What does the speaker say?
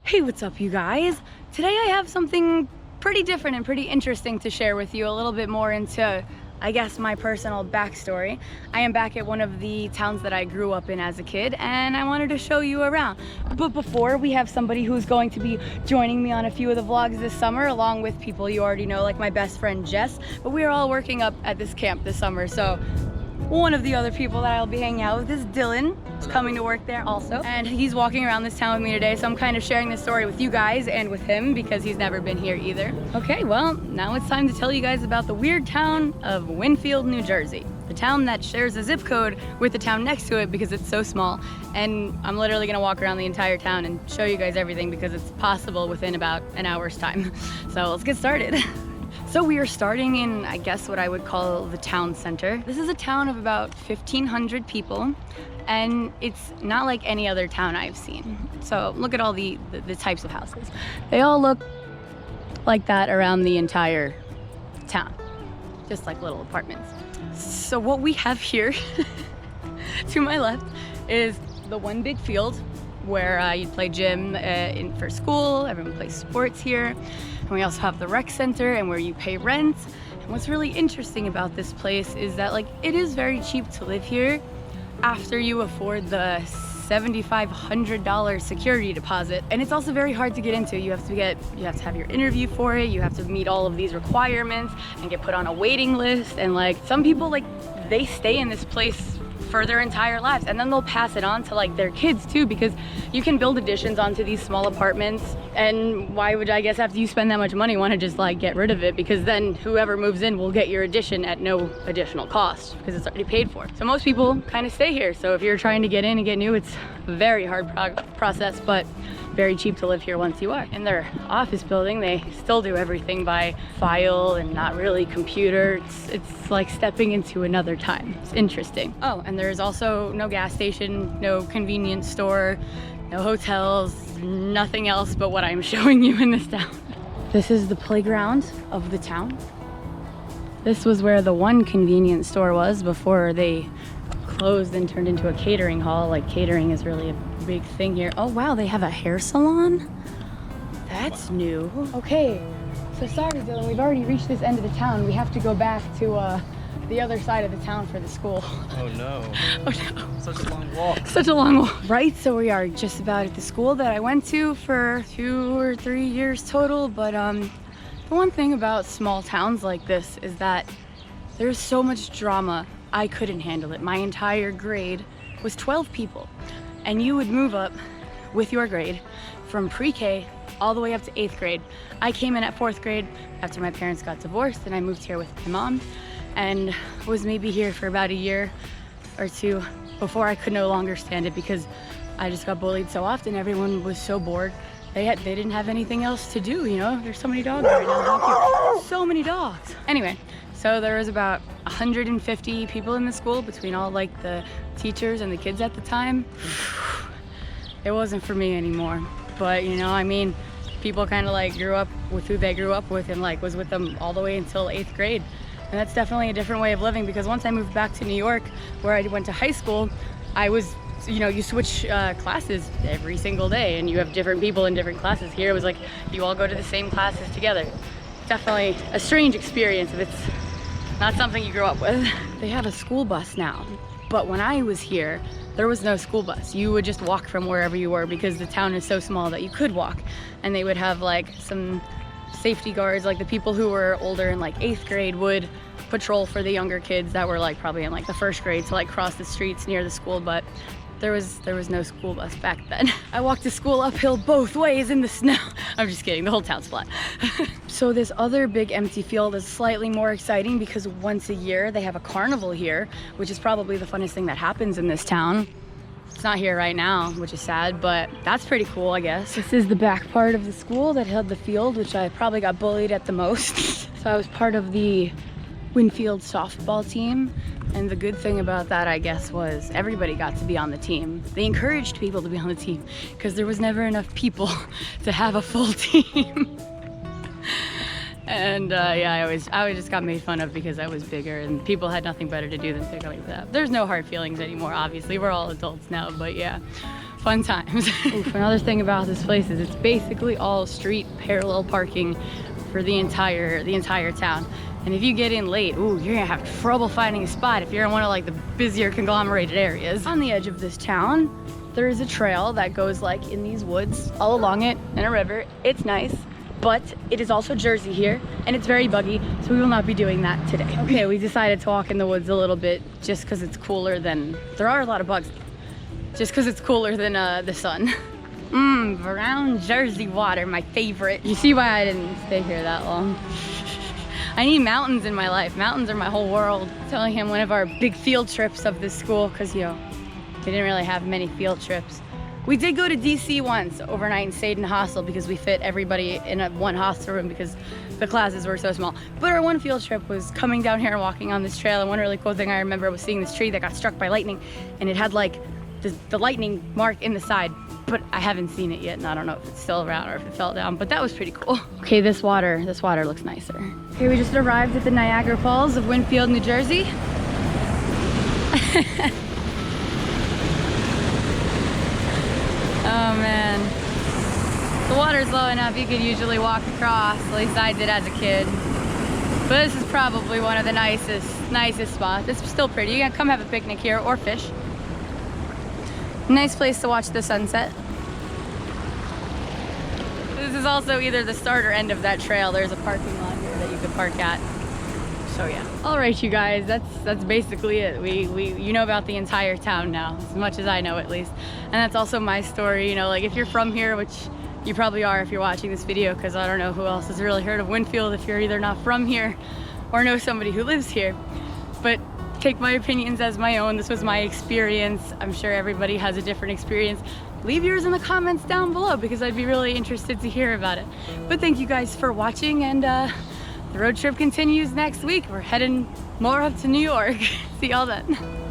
Hey, what's up you guys? Today I have something pretty different and pretty interesting to share with you, a little bit more into, I guess, my personal backstory. I am back at one of the towns that I grew up in as a kid, and I wanted to show you around. But before, we have somebody who's going to be joining me on a few of the vlogs this summer, along with people you already know, like my best friend Jess. But we are all working up at this camp this summer, so one of the other people that I'll be hanging out with is Dylan. He's coming to work there also, and he's walking around this town with me today, so I'm kind of sharing this story with you guys and with him because he's never been here either. Okay, well, now it's time to tell you guys about the weird town of Winfield, New Jersey. The town that shares a zip code with the town next to it because it's so small, and I'm literally gonna walk around the entire town and show you guys everything because it's possible within about an hour's time. So let's get started. So we are starting in, I guess, what I would call the town center. This is a town of about 1,500 people, and it's not like any other town I've seen. So look at all the types of houses. They all look like that around the entire town, just like little apartments. So what we have here to my left is the one big field where you'd play gym for school. Everyone plays sports here. And we also have the rec center and where you pay rent. And what's really interesting about this place is that, like, it is very cheap to live here after you afford the $7,500 security deposit. And it's also very hard to get into. You have to have your interview for it. You have to meet all of these requirements and get put on a waiting list. And like, some people, like, they stay in this place for their entire lives, and then they'll pass it on to like their kids too, because you can build additions onto these small apartments. And why would, I guess, after you spend that much money, want to just like get rid of it? Because then whoever moves in will get your addition at no additional cost because it's already paid for. So most people kind of stay here. So if you're trying to get in and get new, it's a very hard process, but very cheap to live here once you are. In their office building, they still do everything by file and not really computer. It's like stepping into another time. It's interesting. Oh, and there's also no gas station, no convenience store, no hotels, nothing else but what I'm showing you in this town. This is the playground of the town. This was where the one convenience store was before they closed and turned into a catering hall. Like, catering is really a big thing here. Oh wow, they have a hair salon? That's new. Okay, so sorry Dylan, we've already reached this end of the town. We have to go back to the other side of the town for the school. Oh no. Oh no. Such a long walk. Such a long walk. Right, so we are just about at the school that I went to for 2 or 3 years total. But the one thing about small towns like this is that there's so much drama. I couldn't handle it. My entire grade was 12 people, and you would move up with your grade from pre-K all the way up to 8th grade. I came in at 4th grade after my parents got divorced, and I moved here with my mom and was maybe here for about a year or two before I could no longer stand it because I just got bullied so often. Everyone was so bored. They didn't have anything else to do, you know? There's so many dogs right now. How cute. So many dogs. Anyway, so there was about 150 people in the school between all like the teachers and the kids at the time. It wasn't for me anymore. But you know, I mean, people kind of like grew up with who they grew up with and like was with them all the way until 8th grade. And that's definitely a different way of living, because once I moved back to New York, where I went to high school, I was, you know, you switch classes every single day and you have different people in different classes. Here it was like you all go to the same classes together. Definitely a strange experience if it's not something you grew up with. They have a school bus now, but when I was here, there was no school bus. You would just walk from wherever you were because the town is so small that you could walk. And they would have like some safety guards, like the people who were older in like 8th grade would patrol for the younger kids that were like probably in like the 1st grade to like cross the streets near the school. But there was no school bus back then. I walked to school uphill both ways in the snow. I'm just kidding, the whole town's flat. So this other big empty field is slightly more exciting because once a year they have a carnival here, which is probably the funnest thing that happens in this town. It's not here right now, which is sad, but that's pretty cool, I guess. This is the back part of the school that held the field, which I probably got bullied at the most. So I was part of the Winfield softball team. And the good thing about that, I guess, was everybody got to be on the team. They encouraged people to be on the team because there was never enough people to have a full team. And yeah, I always just got made fun of because I was bigger and people had nothing better to do than pick on me for that. There's no hard feelings anymore, obviously. We're all adults now, but yeah. Fun times. Oof, another thing about this place is it's basically all street parallel parking for the entire town. And if you get in late, ooh, you're gonna have trouble finding a spot if you're in one of like the busier conglomerated areas. On the edge of this town, there is a trail that goes like in these woods all along it and a river. It's nice, but it is also Jersey here and it's very buggy, so we will not be doing that today. Okay, we decided to walk in the woods a little bit just because it's cooler than, there are a lot of bugs, just because it's cooler than the sun. Brown Jersey water, my favorite. You see why I didn't stay here that long. I need mountains in my life. Mountains are my whole world. Telling him one of our big field trips of this school, because you know, we didn't really have many field trips. We did go to DC once overnight and stayed in a hostel because we fit everybody in one hostel room because the classes were so small. But our one field trip was coming down here and walking on this trail, and one really cool thing I remember was seeing this tree that got struck by lightning, and it had like the lightning mark in the side, but I haven't seen it yet, and I don't know if it's still around or if it fell down, but that was pretty cool. Okay, this water looks nicer. Okay, we just arrived at the Niagara Falls of Winfield, New Jersey. Oh man, the water's low enough you could usually walk across, at least I did as a kid. But this is probably one of the nicest spots. It's still pretty. You can come have a picnic here or fish. Nice place to watch the sunset. This is also either the start or end of that trail. There's a parking lot here that you could park at. So yeah. All right, you guys, that's basically it. You know about the entire town now, as much as I know at least. And that's also my story. You know, like if you're from here, which you probably are if you're watching this video, because I don't know who else has really heard of Winfield if you're either not from here or know somebody who lives here. But take my opinions as my own. This was my experience. I'm sure everybody has a different experience. Leave yours in the comments down below because I'd be really interested to hear about it. But thank you guys for watching, and the road trip continues next week. We're heading more up to New York. See y'all then.